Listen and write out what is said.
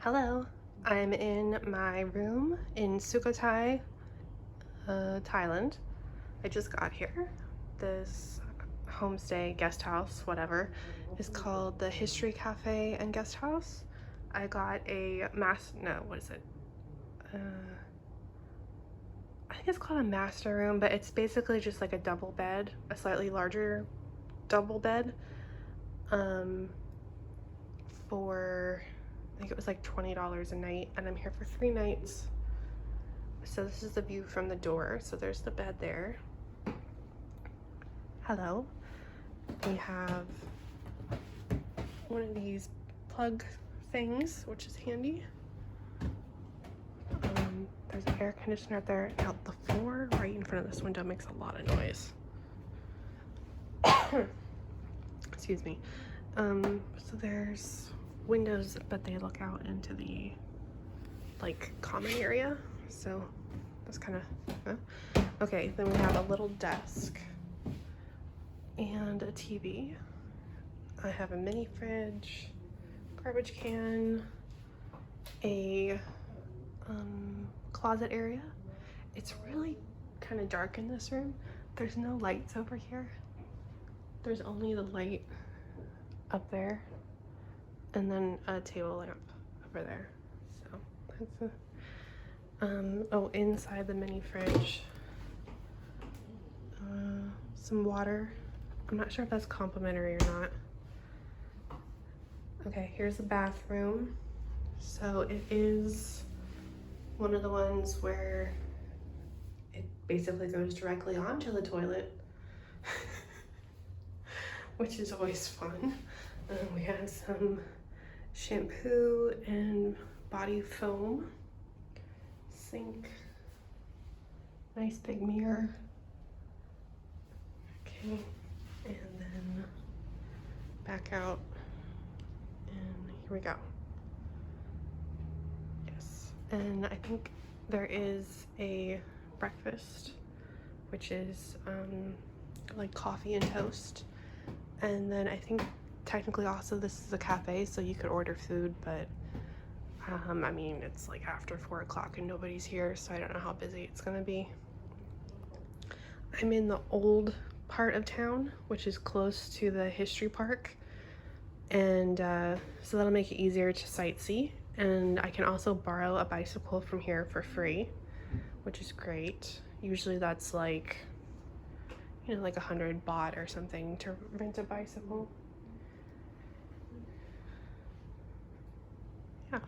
Hello, I'm in my room in Sukhothai, Thailand. I just got here. This homestay, guest house, whatever, is called the History Cafe and Guesthouse. I got a what is it? I think it's called a master room, but it's basically just like a double bed, a slightly larger double bed, for I think it was like $20 a night, and I'm here for 3 nights. So this is the view from the door. So there's the bed there. Hello. We have one of these plug things, which is handy. There's an air conditioner up there. Now the floor right in front of this window makes a lot of noise. Excuse me. So there's windows, but they look out into the like common area. So that's kind of okay. Then we have a little desk and a TV. I have a mini fridge, garbage can, a closet area. It's really kind of dark in this room. There's no lights over here. There's only the light up there and then a table lamp over there. So that's oh, inside the mini fridge, some water. I'm not sure if that's complimentary or not. Okay, here's the bathroom. So it is one of the ones where it basically goes directly onto the toilet, which is always fun. We have some shampoo and body foam, sink, nice big mirror. Okay, and then back out, and here we go. Yes, and I think there is a breakfast, which is like coffee and toast. And then I think technically also this is a cafe, so you could order food, but I mean, it's like after 4 o'clock and nobody's here, so I don't know how busy it's gonna be. I'm in the old part of town, which is close to the history park, and so that'll make it easier to sightsee. And I can also borrow a bicycle from here for free, which is great. Usually that's like, you know, like 100 baht or something to rent a bicycle. Yeah.